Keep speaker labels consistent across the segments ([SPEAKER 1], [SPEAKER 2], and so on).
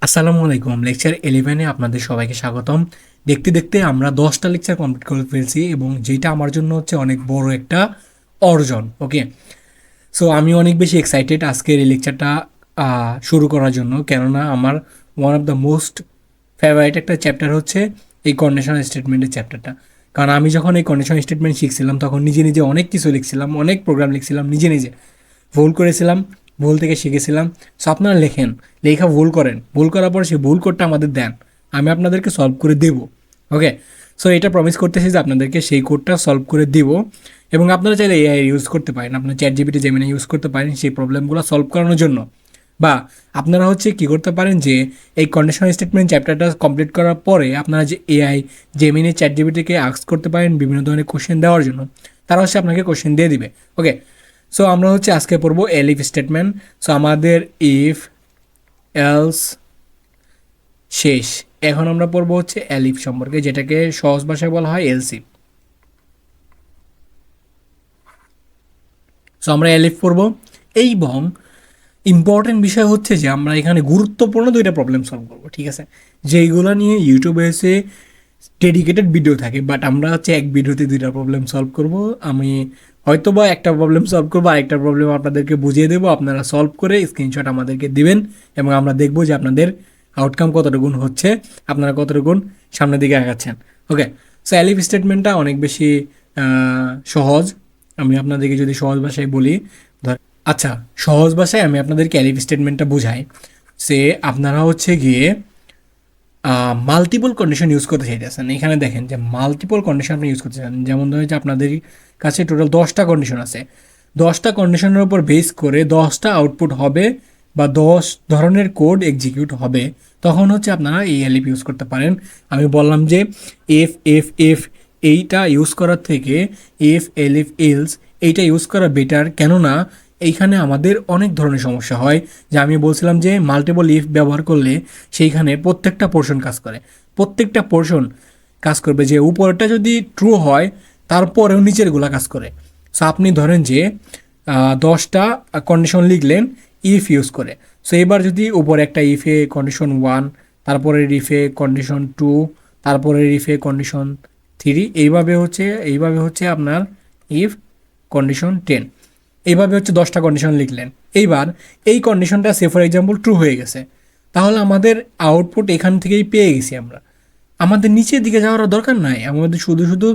[SPEAKER 1] আসসালামু আলাইকুম। লেকচার 11-এ আপনাদের সবাইকে স্বাগতম। দেখতে দেখতে আমরা 10টা লেকচার কমপ্লিট করে ফেলছি এবং যেটা আমার জন্য হচ্ছে অনেক বড় একটা অর্জন। ওকে, সো আমি অনেক বেশি এক্সাইটেড আজকের এই লেকচারটা শুরু করার জন্য, কেননা আমার one of the most favourite একটা চ্যাপ্টার হচ্ছে এই কন্ডিশনাল স্টেটমেন্টের চ্যাপ্টারটা। কারণ আমি যখন এই কন্ডিশনাল স্টেটমেন্ট শিখছিলাম তখন নিজে নিজে অনেক কিছু লিখছিলাম, অনেক প্রোগ্রাম লিখছিলাম নিজে নিজে, ভুল করেছিলাম, ভুল থেকে শিখেছিলাম। সো আপনারা লেখেন, লেখা ভুল করেন, ভুল করার পর সেই ভুল কোডটা আমাদের দেন, আমি আপনাদেরকে সলভ করে দেব। ওকে, সো এটা প্রমিস করতেছি যে আপনাদেরকে সেই কোডটা সলভ করে দিব। এবং আপনারা চাইলে এআই ইউজ করতে পারেন, আপনার চ্যাট জিপিটি জেমিনি ইউজ করতে পারেন সেই প্রবলেমগুলো সলভ করানোর জন্য। বা আপনারা হচ্ছে কী করতে পারেন যে এই কন্ডিশনাল স্টেটমেন্ট চ্যাপ্টারটা কমপ্লিট করার পরে আপনারা যে এআই জেমিনি চ্যাট জিপিটিকে আস্ক করতে পারেন বিভিন্ন ধরনের কোশ্চেন দেওয়ার জন্য, তারা হচ্ছে আপনাকে কোশ্চেন দিয়ে দিবে। ওকে, সো আমরা হচ্ছে আজকে পড়বো এলিফ স্টেটমেন্ট। সো আমাদের ইফ এলস শেষ। এখন আমরা পড়বো হচ্ছে এলিফ সম্পর্কে, যেটাকে সহজ ভাষায় বলা হয় এলসি। সো আমরা এলিফ পড়বো। এবং ইম্পর্টেন্ট বিষয় হচ্ছে যে আমরা এখানে গুরুত্বপূর্ণ দুইটা প্রবলেম সলভ করবো, ঠিক আছে, যেইগুলো নিয়ে ইউটিউবে এসে ডেডিকেটেড ভিডিও থাকে, বাট আমরা হচ্ছে এক ভিডিওতে দুইটা প্রবলেম সলভ করব। আমি হয়তো বা একটা প্রবলেম সলভ করবো, আরেকটা প্রবলেম আপনাদেরকে বুঝিয়ে দেবো, আপনারা সলভ করে স্ক্রিনশট আমাদেরকে দিবেন এবং আমরা দেখবো যে আপনাদের আউটকাম কতটুকুন হচ্ছে, আপনারা কতটুকুন সামনের দিকে আগাচ্ছেন। ওকে, সো এলিফ স্টেটমেন্টটা অনেক বেশি সহজ। আমি আপনাদেরকে যদি সহজ ভাষায় বলি, আচ্ছা, সহজ ভাষায় আমি আপনাদেরকে এলিফ স্টেটমেন্টটা বুঝাই। সে আপনারা হচ্ছে গিয়ে মাল্টিপল কন্ডিশন ইউজ করতে চাইতেছেন। এখানে দেখেন যে মাল্টিপল কন্ডিশন আপনি ইউজ করতে চান, যেমন ধরেন যে আপনাদের কাছে টোটাল 10টা কন্ডিশন আছে, 10টা কন্ডিশনের উপর বেস করে 10টা আউটপুট হবে বা 10 ধরনের কোড এক্সিকিউট হবে, তখন হচ্ছে আপনারা এই এলিফ ইউজ করতে পারেন। আমি বললাম যে এফ এফ এফ এইটা ইউজ করার থেকে এফ এলিফ এলস এইটা ইউজ করা বেটার, কেননা এইখানে আমাদের অনেক ধরনের সমস্যা হয়। যে আমি বলছিলাম যে মাল্টিপল ইফ ব্যবহার করলে সেইখানে প্রত্যেকটা পোর্শন কাজ করে, প্রত্যেকটা পোর্শন কাজ করবে, যে উপরটা যদি ট্রু হয় তারপরেও নিচেরগুলা কাজ করে। সো আপনি ধরেন যে 10টা কন্ডিশন লিখলেন ইফ ইউজ করে। সো এবার যদি উপরে একটা ইফে কন্ডিশন 1, তারপরের ইফে কন্ডিশন 2, তারপরের ইফে কন্ডিশন 3, এইভাবে হচ্ছে আপনার ইফ কন্ডিশন 10, এইভাবে হচ্ছে 10টা কন্ডিশন লিখলেন। এইবার এই কন্ডিশনটা সে ফর এক্সাম্পল ট্রু হয়ে গেছে, তাহলে আমাদের আউটপুট এখান থেকেই পেয়ে গেছি আমরা, আমাদের নিচের দিকে যাওয়ার দরকার নাই, আমাদের শুধু শুধু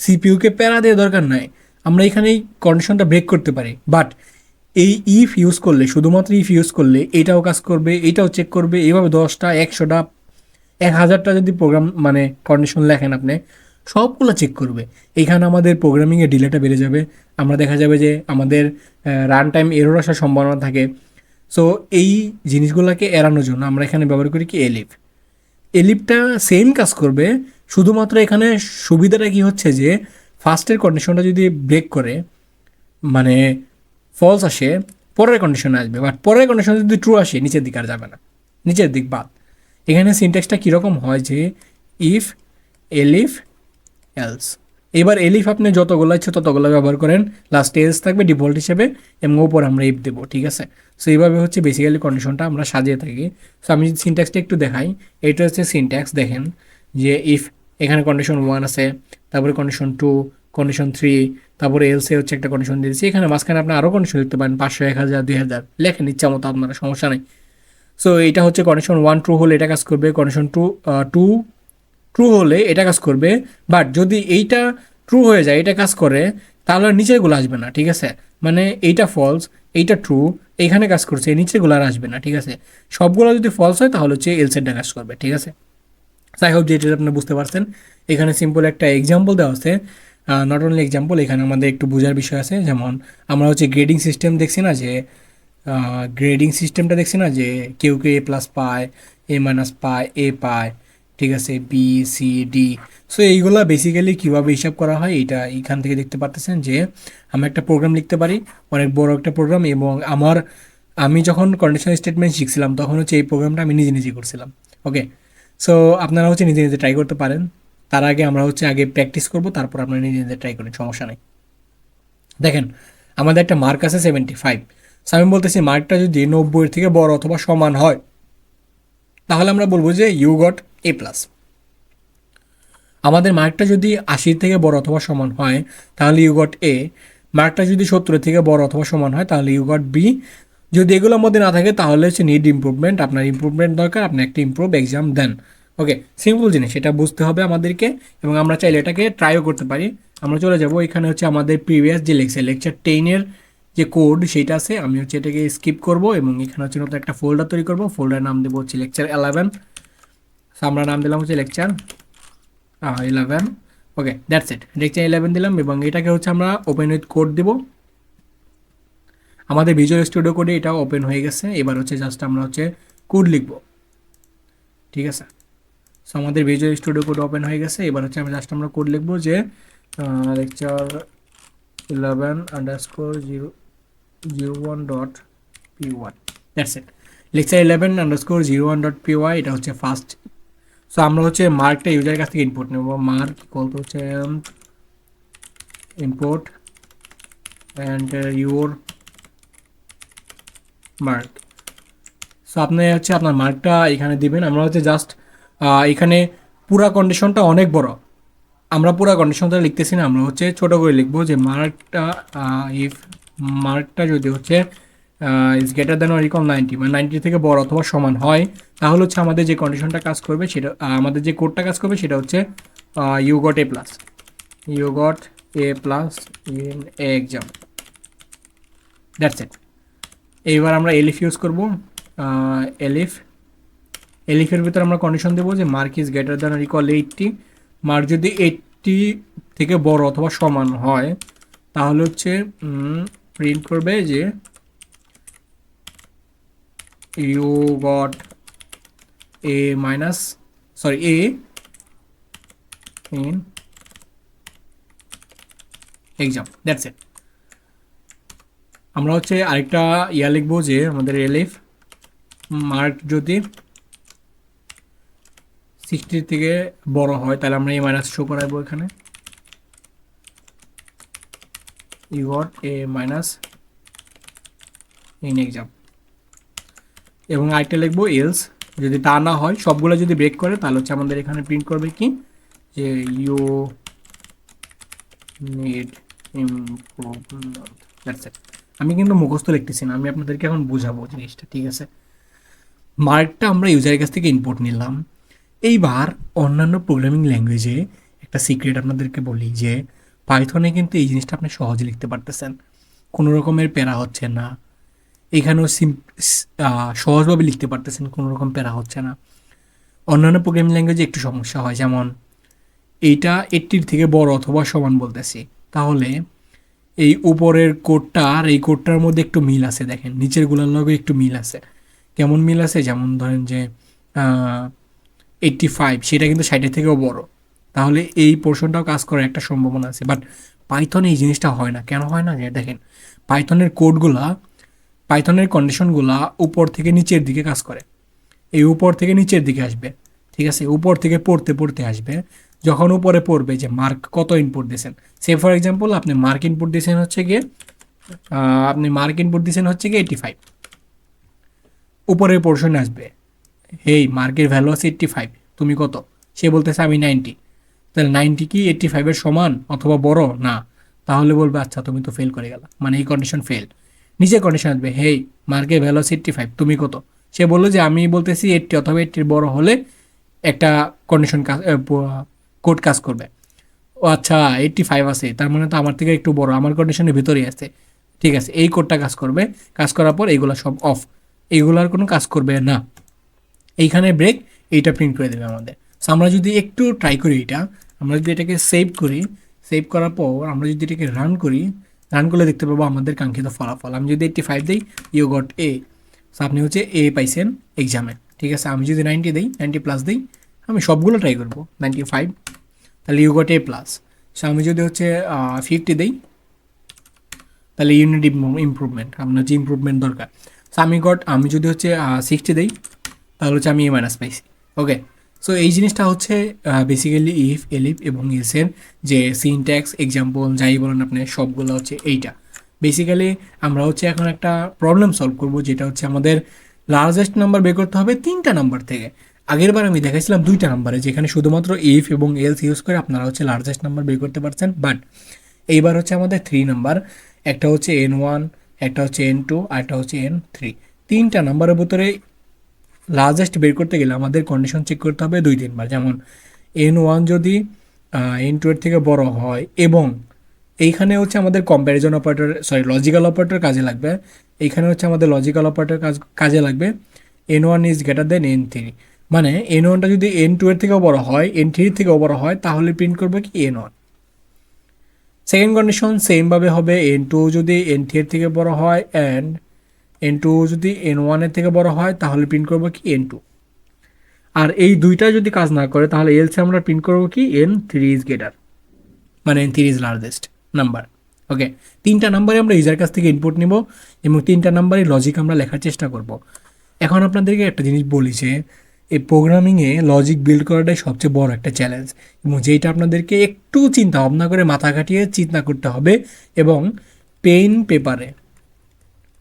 [SPEAKER 1] সিপিইউকে প্যারা দেওয়ার দরকার নাই, আমরা এখানে এই কন্ডিশনটা ব্রেক করতে পারি। বাট এই ইফ ইউজ করলে, শুধুমাত্র ইফ ইউজ করলে এটাও কাজ করবে, এটাও চেক করবে, এইভাবে 10টা 100টা 1000টা যদি প্রোগ্রাম মানে কন্ডিশন লেখেন আপনি, সবগুলো চেক করবে। এইখানে আমাদের প্রোগ্রামিংয়ের ডিলেটা বেড়ে যাবে, আমরা দেখা যাবে যে আমাদের রান টাইম এরর আসার সম্ভাবনা থাকে। সো এই জিনিসগুলোকে এড়ানোর জন্য আমরা এখানে ব্যবহার করি কি এলিফ। এলিফটা সেম কাজ করবে, শুধুমাত্র এখানে সুবিধাটা কি হচ্ছে যে ফার্স্টের কন্ডিশনটা যদি ব্রেক করে মানে ফলস আসে, পরের কন্ডিশনে আসবে, বাট পরের কন্ডিশন যদি ট্রু আসে নিচের দিকে আর যাবে না, নিচের দিক বাদ। এখানে সিনট্যাক্সটা কীরকম হয় যে ইফ এলিফ এলস। এবার এলিফ আপনি যতগুলো ইচ্ছে ততগুলো ব্যবহার করেন, লাস্টে এলস থাকবে ডিফল্ট হিসেবে এবং ওপর আমরা ইফ দেবো, ঠিক আছে। সো এইভাবে হচ্ছে বেসিক্যালি কন্ডিশনটা আমরা সাজিয়ে থাকি। সো আমি যদি সিনট্যাক্সটা একটু দেখাই, এটা হচ্ছে সিনট্যাক্স। দেখেন যে ইফ এখানে কন্ডিশন 1 আছে, তারপরে কন্ডিশন 2, কন্ডিশন 3, তারপরে এলসে হচ্ছে একটা কন্ডিশন দিয়েছি, এখানে মাঝখানে আপনি আরও কন্ডিশন লিখতে পারেন, 500, 1000, 2000 লেখেন ইচ্ছা মতো, আপনারা সমস্যা নেই। সো এটা হচ্ছে কন্ডিশন 1 ট্রু হলে এটা কাজ করবে, কন্ডিশন 2 ট্রু হলে এটা কাজ করবে। বাট যদি এইটা ট্রু হয়ে যায়, এটা কাজ করে, তাহলে আর নিচেরগুলো আসবে না, ঠিক আছে। মানে এইটা ফলস, এইটা ট্রু, এইখানে কাজ করছে, এই নিচেরগুলো আর আসবে না, ঠিক আছে। সবগুলো যদি ফলস হয় তাহলে হচ্ছে এলসেটটা কাজ করবে, ঠিক আছে। আই হোপ যে এটা আপনি বুঝতে পারছেন। এখানে সিম্পল একটা এক্সাম্পল দেওয়া আছে, নট অনলি এক্সাম্পল, এখানে আমাদের একটু বোঝার বিষয় আছে। যেমন আমরা হচ্ছে গ্রেডিং সিস্টেম দেখছি না, যে গ্রেডিং সিস্টেমটা দেখছি না, যে কেউ কেউ এ প্লাস পায়, এ মাইনাস পায়, এ পায়, ঠিক আছে, বি সি ডি। সো এইগুলো বেসিক্যালি কীভাবে হিসাব করা হয় এটা এখান থেকে দেখতে পারতেছেন, যে আমি একটা প্রোগ্রাম লিখতে পারি, অনেক বড় একটা প্রোগ্রাম, এবং আমি যখন কন্ডিশনাল স্টেটমেন্ট শিখছিলাম তখন হচ্ছে এই প্রোগ্রামটা আমি নিজে নিজে করছিলাম। ওকে, সো আপনারা হচ্ছে নিজে নিজে ট্রাই করতে পারেন। তার আগে আমরা হচ্ছে আগে প্র্যাকটিস করবো, তারপর আপনারা নিজে নিজে ট্রাই করেন, সমস্যা নেই। দেখেন আমাদের একটা মার্ক আছে 75। সো আমি বলতেছি মার্কটা যদি 90-এর থেকে বড় অথবা সমান হয় তাহলে আমরা বলবো যে ইউ গট এ প্লাস। আমাদের মার্কটা যদি 80 থেকে বড় অথবা সমান হয় তাহলে ইউ গট এ। মার্কটা যদি 70 থেকে বড় অথবা সমান হয় তাহলে ইউ গট বি। যদি এগুলোর মধ্যে না থাকে তাহলে হচ্ছে নিড ইমপ্রুভমেন্ট, আপনার ইমপ্রুভমেন্ট দরকার, আপনি একটা ইমপ্রুভ এক্সাম দেন। ওকে, সিম্পল জিনিস, এটা বুঝতে হবে আমাদেরকে এবং আমরা চাইলে এটাকে ট্রাইও করতে পারি। আমরা চলে যাব, এখানে হচ্ছে আমাদের প্রিভিয়াস যে লেকচার 10-এর যে কোড সেইটা আছে, আমি হচ্ছে এটাকে স্কিপ করব এবং এখানে হচ্ছে নতুন একটা ফোল্ডার তৈরি করব। ফোল্ডার নাম দেবো হচ্ছে লেকচার 11। আমরা নাম দিলাম হচ্ছে lecture 11। Okay, that's it, lecture 11 দিলাম এবং এটাকে হচ্ছে আমরা ওপেন উইথ কোড দেবো। আমাদের ভিজুয়াল স্টুডিও কোডে এটা ওপেন হয়ে গেছে। এবার হচ্ছে জাস্ট আমরা হচ্ছে কোড লিখব, ঠিক আছে। সো আমাদের ভিজুয়াল স্টুডিও কোড ওপেন হয়ে গেছে। এবার হচ্ছে আমরা জাস্ট আমরা কোড লিখবো যে lecture 11_001.py, that's it. Lecture 11_001.py এটা হচ্ছে ফার্স্ট। সো আমরা হচ্ছে মার্কটা ইউজারের কাছ থেকে ইম্পোর্ট নেব। মার্ক কত হচ্ছে import and your mark. So আপনি হচ্ছে আপনার মার্কটা এখানে দিবেন। আমরা হচ্ছে জাস্ট এখানে পুরা কন্ডিশনটা অনেক বড়, আমরা পুরা কন্ডিশনটা লিখতেছি না, আমরা হচ্ছে ছোট করে লিখবো যে মার্কটা ইফ মার্কটা যদি হচ্ছে is greater than or equal 90, মানে 90 থেকে বড় অথবা সমান হয় তাহলে হচ্ছে আমাদের যে কন্ডিশনটা কাজ করবে সেটা আমাদের যে কোডটা কাজ করবে সেটা হচ্ছে you got A plus, you got A plus in exam, that's it. এইবার আমরা এলিফ ইউজ করবো। এলিফের ভিতরে আমরা কন্ডিশন দেবো যে mark is greater than or equal 80। Mark যদি 80 থেকে বড় অথবা সমান হয় তাহলে হচ্ছে প্রিন্ট করবে যে you got A minus sorry A in exam, that's it. আমরা হচ্ছে আরেকটা লিখবো যে আমাদের এলিফ মার্ক যদি 60 থেকে বড় হয় তাহলে আমরা এ মাইনাস শো করাবো এখানে, you got A minus in exam. এবং আরেকটা লিখবো এলস, যদি তা না হয় সবগুলো যদি ব্রেক করে তাহলে হচ্ছে আমাদের এখানে প্রিন্ট করবে কি যে you need improvement, that's it. আমি কিন্তু মুখস্থ লিখতেছি না, আমি আপনাদেরকে এখন বুঝাবো জিনিসটা, ঠিক আছে। মার্কটা আমরা ইউজারের কাছ থেকে ইম্পোর্ট নিলাম। এইবার অন্যান্য প্রোগ্রামিং ল্যাঙ্গুয়েজে একটা সিক্রেট আপনাদেরকে বলি যে পাইথনে কিন্তু এই জিনিসটা আপনি সহজে লিখতে পারতেছেন, কোনো রকমের প্যারা হচ্ছে না। এখানেও সহজভাবে লিখতে পারতেছেন, কোনো রকম প্যারা হচ্ছে না। অন্যান্য প্রোগ্রামিং ল্যাঙ্গুয়েজে একটু সমস্যা হয়, যেমন এইটা 80 থেকে বড় অথবা সমান বলতেছি, তাহলে এই উপরের কোডটা আর এই কোডটার মধ্যে একটু মিল আছে, দেখেন নিচের গুলার লগে একটু মিল আছে। কেমন মিল আছে, যেমন ধরেন যে 85 সেটা কিন্তু 60 থেকেও বড়, তাহলে এই পোর্শনটাও কাজ করার একটা সম্ভাবনা আছে। বাট পাইথনে এই জিনিসটা হয় না। কেন হয় না, যে দেখেন পাইথনের কোডগুলা, পাইথনের কন্ডিশনগুলা উপর থেকে নিচের দিকে কাজ করে। এই উপর থেকে নিচের দিকে আসবে, ঠিক আছে, উপর থেকে পড়তে পড়তে আসবে। যখন উপরে পড়বে যে মার্ক কত ইনপুট দিয়েছেন, সে ফর এক্সাম্পল আপনি মার্ক ইনপুট দিয়েছেন হচ্ছে গিয়ে 85, উপরের পোর্শনে আসবে এই মার্কের ভ্যালু আছে 85, তুমি কত, সে বলতেছে আমি 90, তাহলে 90 কি 85-এর সমান অথবা বড় না, তাহলে বলবে আচ্ছা তুমি তো ফেল করে গেলা, মানে এই কন্ডিশন ফেল। নিচে কন্ডিশন আসবে হেই মার্কের ভ্যালু আছে 85, তুমি কত, সে বললো যে আমি বলতেছি 80 অথবা 80-এর বড় হলে একটা কন্ডিশন কোড কাজ করবে। ও আচ্ছা 85 আছে, তার মানে তো আমার থেকে একটু বড়, আমার কন্ডিশনের ভিতরেই আছে, ঠিক আছে, এই কোডটা কাজ করবে। কাজ করার পর এইগুলো সব অফ, এইগুলার কোনো কাজ করবে না, এইখানে ব্রেক, এইটা প্রিন্ট করে দেবে আমাদের। সো আমরা যদি একটু ট্রাই করি এটা, আমরা যদি এটাকে সেভ করি, সেভ করার পর আমরা যদি এটাকে রান করি, রান করলে দেখতে পাবো আমাদের কাঙ্ক্ষিত ফলাফল। আমি যদি 85 দিই ইউ গট এ, সো আপনি হচ্ছে এ পাইছেন এক্সামে, ঠিক আছে। আমি যদি 90 দিই, 90+ দিই, আমি সবগুলো ট্রাই করবো 95, তাহলে you got A plus. So আমি যদি হচ্ছে 50 দিই তাহলে ইউনিট ইমপ্রুভমেন্ট, আপনার যে ইমপ্রুভমেন্ট দরকার। সো আমি যদি হচ্ছে 60 দিই তাহলে হচ্ছে আমি এ মাইনাস পাইছি। ওকে, সো এই জিনিসটা হচ্ছে বেসিক্যালি ইফ এলিফ এবং এসের যে সিনট্যাক্স এক্সাম্পল যাই বলেন আপনি সবগুলো হচ্ছে এইটা। বেসিক্যালি আমরা হচ্ছে এখন একটা প্রবলেম সলভ করব, যেটা হচ্ছে আমাদের লার্জেস্ট নাম্বার বের করতে হবে 3টা নাম্বার থেকে। আগের বার আমি দেখাইছিলাম 2টা নাম্বারে, যেখানে শুধুমাত্র ইফ এবং এলস ইউজ করে আপনারা হচ্ছে লার্জেস্ট নাম্বার বের করতে পারছেন। বাট এইবার হচ্ছে আমাদের 3 নাম্বার, একটা হচ্ছে N1, একটা হচ্ছে N2, আর একটা হচ্ছে N3। 3টা নাম্বারের ভিতরে লার্জেস্ট বের করতে গেলে আমাদের কন্ডিশন চেক করতে হবে 2-3 বার। যেমন N1 যদি N2 এর থেকে বড় হয়, এবং এইখানে হচ্ছে আমাদের comparison operator, sorry logical operator কাজে লাগবে। এইখানে হচ্ছে আমাদের লজিক্যাল অপারেটর কাজে লাগবে N1 is greater than N3। মানে N1টা যদি N2 এর থেকেও বড় হয়, N3 এর থেকেও বড় হয়, তাহলে প্রিন্ট করবে কি N1। সেকেন্ড কন্ডিশন সেমভাবে হবে, N2 যদি N3 এর থেকে বড় হয় অ্যান্ড N2 যদি N1 এর থেকে বড় হয়, তাহলে প্রিন্ট করবো কি N2। আর এই দুইটা যদি কাজ না করে, তাহলে এলসে আমরা প্রিন্ট করবো কি N3 ইজ গ্রেটার, মানে N3 ইজ লার্জেস্ট নাম্বার। ওকে, 3টা নাম্বারে আমরা ইউজার কাছ থেকে ইনপুট নিব এবং 3টা নাম্বারে লজিক আমরা লেখার চেষ্টা করব। এখন আপনাদেরকে একটা জিনিস বলি যে এই প্রোগ্রামিংয়ে লজিক বিল্ড করাটাই সবচেয়ে বড় একটা চ্যালেঞ্জ, এবং যেইটা আপনাদেরকে একটু চিন্তা ভাবনা করে মাথা কাটিয়ে চিন্তা করতে হবে। এবং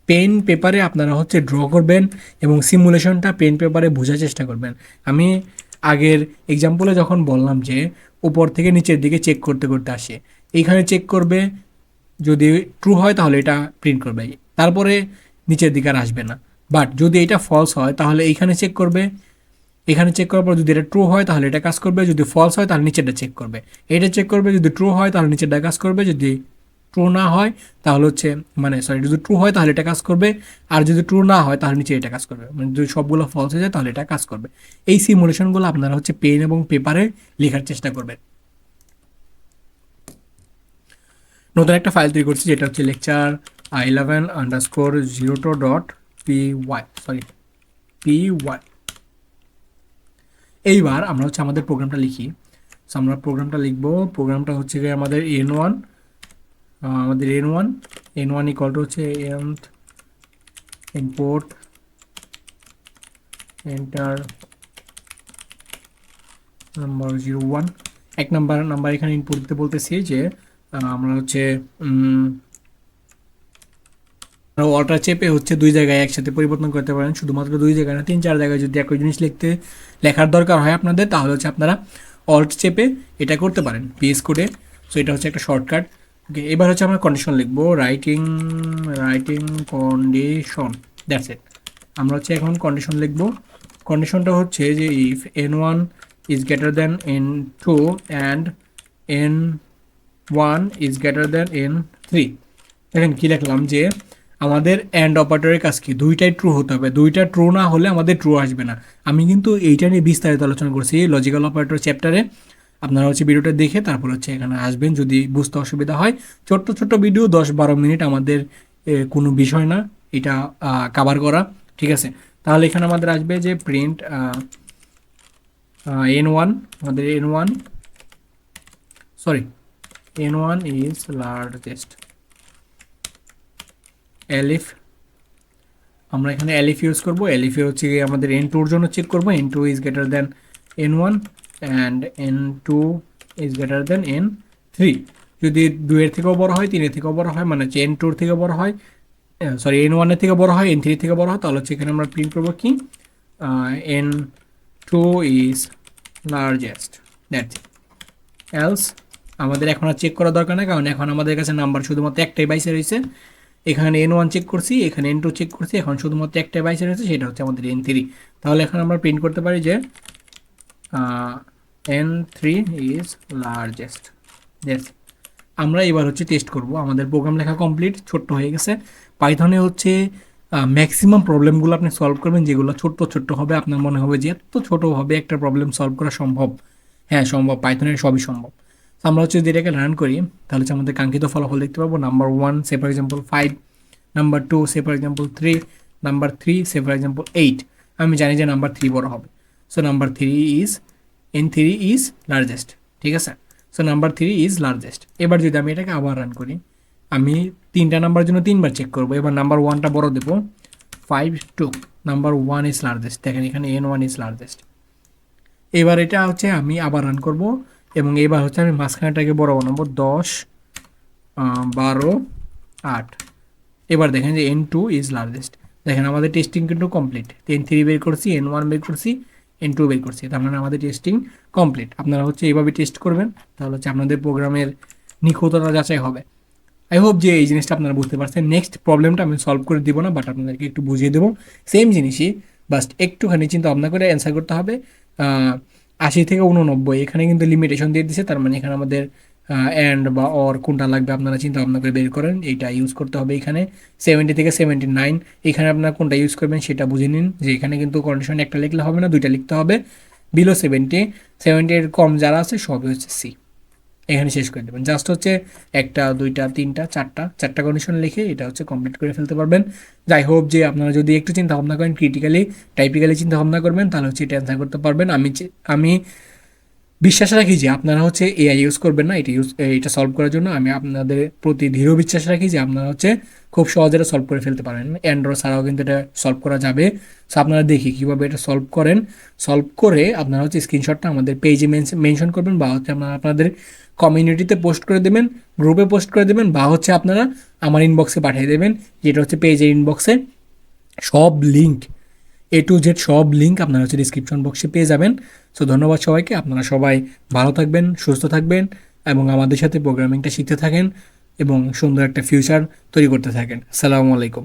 [SPEAKER 1] পেন পেপারে আপনারা হচ্ছে ড্র করবেন এবং সিমুলেশনটা পেন পেপারে বোঝার চেষ্টা করবেন। আমি আগের এক্সাম্পলে যখন বললাম যে উপর থেকে নিচের দিকে চেক করতে করতে আসে, এইখানে চেক করবে, যদি ট্রু হয় তাহলে এটা প্রিন্ট করবে, তারপরে নিচের দিকে আর আসবে না। বাট যদি এটা ফলস হয় তাহলে এইখানে চেক করবে, এখানে চেক করার পর যদি এটা ট্রু হয় তাহলে এটা কাজ করবে, যদি ফলস হয় তাহলে নিচেরটা চেক করবে, এটা চেক করবে, যদি ট্রু হয় তাহলে নিচেরটা কাজ করবে, যদি ট্রু না হয় তাহলে হচ্ছে যদি ট্রু হয় তাহলে এটা কাজ করবে, আর যদি ট্রু না হয় তাহলে নিচে এটা কাজ করবে, মানে যদি সবগুলো ফলস হয়ে যায় তাহলে এটা কাজ করবে। এই সিমুলেশনগুলো আপনারা হচ্ছে পেন এবং পেপারে লেখার চেষ্টা করবেন। নতুন একটা ফাইল তৈরি করছি, যেটা হচ্ছে lecture11_02.py। এইবার আমরা হচ্ছে আমাদের প্রোগ্রামটা লিখি। সো আমরা প্রোগ্রামটা লিখবো, প্রোগ্রামটা হচ্ছে গিয়ে আমাদের N1, N1 ইকুয়াল টু হচ্ছে nth ইম্পোর্ট এন্টার নাম্বার 01। এক নাম্বার এখানে ইনপুট দিতে বলতেছি যে আমরা হচ্ছে অল্টার চেপে হচ্ছে 2 জায়গায় একসাথে পরিবর্তন করতে পারেন, শুধুমাত্র 2 জায়গায় না, 3-4 জায়গায় যদি একই জিনিস লেখার দরকার হয় আপনাদের, তাহলে হচ্ছে আপনারা অল্ট চেপে এটা করতে পারেন পিএস কোডে। সো এটা হচ্ছে একটা শর্টকাট। ওকে, এবার হচ্ছে আমরা কন্ডিশন লিখবো, রাইটিং কন্ডিশন, দ্যাটস ইট। আমরা হচ্ছে এখন কন্ডিশন লিখবো। কন্ডিশনটা হচ্ছে যে if N1 is greater than N2 and N1 is greater than N3। দেখেন কি লিখলাম, যে আমাদের অ্যান্ড অপারেটরের কাজ কি, দুইটাই ট্রু হতে হবে, দুইটা ট্রু না হলে আমাদের ট্রু আসবে না। আমি কিন্তু এইটা নিয়ে বিস্তারিত আলোচনা করছি লজিক্যাল অপারেটর চ্যাপ্টারে, আপনারা হচ্ছে ভিডিওটা দেখে তারপর হচ্ছে এখানে আসবেন যদি বুঝতে অসুবিধা হয়। ছোট্ট ছোট্ট ভিডিও 10-12 মিনিট, আমাদের কোনো বিষয় না এটা কভার করা, ঠিক আছে। তাহলে এখানে আমাদের আসবে যে প্রিন্ট N1, আমাদের N1 ইজ লার্জেস্ট, এলিফ, আমরা এখানে এলিফ ইউজ করবো। এলিফে হচ্ছে গিয়ে আমাদের N2-র জন্য চেক করবো, N2 is greater than N1 and N2 is greater than N3। যদি 2 এর থেকেও বড় হয়, 3 এর থেকেও বড় হয়, মানে হচ্ছে N2-র থেকে বড় হয়, N1 এর থেকে বড় হয়, N3 থেকে বড় হয়, তাহলে হচ্ছে এখানে আমরা প্রিন্ট করবো কি N2 is largest, that's it. Else আমাদের এখন আর চেক করা দরকার নেই, কারণ এখন আমাদের কাছে নাম্বার শুধুমাত্র একটাই বাইসে রয়েছে। এখানে N1 চেক করছি, এখানে N2 চেক করছি, এখন শুধুমাত্র একটাই বাইসে রয়েছে, সেটা হচ্ছে আমাদের N3। তাহলে এখন আমরা প্রিন্ট করতে পারি যে N3 ইজ লার্জেস্ট। আমরা এবার হচ্ছে টেস্ট করব। আমাদের প্রোগ্রাম লেখা কমপ্লিট, ছোট্ট হয়ে গেছে। পাইথনে হচ্ছে ম্যাক্সিমাম প্রবলেমগুলো আপনি সলভ করবেন যেগুলো ছোট্ট হবে, আপনার মনে হবে যে এত ছোটো হবে একটা প্রবলেম সলভ করা সম্ভব। হ্যাঁ সম্ভব, পাইথনের সবই সম্ভব। আমরা হচ্ছে যদি এটাকে রান করি তাহলে হচ্ছে আমাদের কাঙ্ক্ষিত ফলাফল দেখতে পাবো। Number 1 say for example 5, number 2 say for example 3, number 3 say for example 8। আমি জানি যে নাম্বার 3 বড় হবে, so number 3 is N3 is largest, ঠিক আছে। So number 3 is largest. এবার যদি আমি এটাকে আবার রান করি, আমি 3টা নাম্বার জন্য 3বার চেক করবো। এবার নাম্বার 1টা বড় দেবো, 5, 2, নাম্বার 1 ইজ লার্জেস্ট। দেখেন এখানে N1 ইজ লার্জেস্ট। এবার এটা হচ্ছে আমি আবার রান করব এবং এবার হচ্ছে আমি মাঝখানেটাকে বড় বানাবো, 10, 12, 8। এবার দেখেন যে N2 ইজ লার্জেস্ট, দেখেন আমাদের টেস্টিং কিন্তু কমপ্লিট, N3 বের করছি, N1 বের করছি, N2 বের করছি, তার মানে আমাদের টেস্টিং কমপ্লিট। আপনারা হচ্ছে এইভাবে টেস্ট করবেন, তাহলে হচ্ছে আপনাদের প্রোগ্রামের নিখুঁততা যাচাই হবে। আই হোপ যে এই জিনিসটা আপনারা বুঝতে পারছেন। নেক্সট প্রবলেমটা আমি সলভ করে দিব না, বাট আপনাদেরকে একটু বুঝিয়ে দেবো সেম জিনিসই, বাস্ট একটুখানি চিন্তা ভাবনা করে অ্যান্সার করতে হবে। 80 থেকে 89 এখানে কিন্তু লিমিটেশন দিয়ে দিছে, তার মানে এখানে আমাদের অ্যান্ড বা অর কোনটা লাগবে আপনারা চিন্তা ভাবনা করে বের করেন, এইটা ইউজ করতে হবে এখানে। 70 থেকে 79 এখানে আপনারা কোনটা ইউজ করবেন সেটা বুঝে নিন, যে এখানে কিন্তু কন্ডিশন একটা লিখলে হবে না, দুইটা লিখতে হবে। বিলো 70, 70 এর কম যারা আছে সবই হচ্ছে সি, এখানে শেষ করে দেবেন। জাস্ট হচ্ছে একটা, দুইটা, তিনটা, চারটা কন্ডিশন লিখে এটা হচ্ছে কমপ্লিট করে ফেলতে পারবেন। যাই হোপ যে আপনারা যদি একটু চিন্তা ভাবনা করেন, ক্রিটিক্যালি টাইপিক্যালি চিন্তা ভাবনা করবেন, তাহলে হচ্ছে এটা অ্যান্সার করতে পারবেন। আমি বিশ্বাস রাখি যে আপনারা হচ্ছে এআই ইউজ করবেন না এটা সলভ করার জন্য। আমি আপনাদের প্রতি দৃঢ় বিশ্বাস রাখি যে আপনারা হচ্ছে খুব সহজে এটা সলভ করে ফেলতে পারেন। অ্যান্ড্রয়েড ছাড়াও কিন্তু এটা সলভ করা যাবে। সো আপনারা দেখি কীভাবে এটা সলভ করেন। সলভ করে আপনারা হচ্ছে স্ক্রিনশটটা আমাদের পেজে মেনশন করবেন, বা হচ্ছে আপনারা আপনাদের কমিউনিটিতে পোস্ট করে দেবেন, গ্রুপে পোস্ট করে দেবেন, বা হচ্ছে আপনারা আমার ইনবক্সে পাঠিয়ে দেবেন, যেটা হচ্ছে পেজের ইনবক্সে। সব লিঙ্ক A to Z সব লিঙ্ক আপনারা হচ্ছে ডিসক্রিপশন বক্সে পেয়ে যাবেন। সো ধন্যবাদ সবাইকে, আপনারা সবাই ভালো থাকবেন, সুস্থ থাকবেন, এবং আমাদের সাথে প্রোগ্রামিংটা শিখতে থাকেন এবং সুন্দর একটা ফিউচার তৈরি করতে থাকেন। আসসালামু আলাইকুম।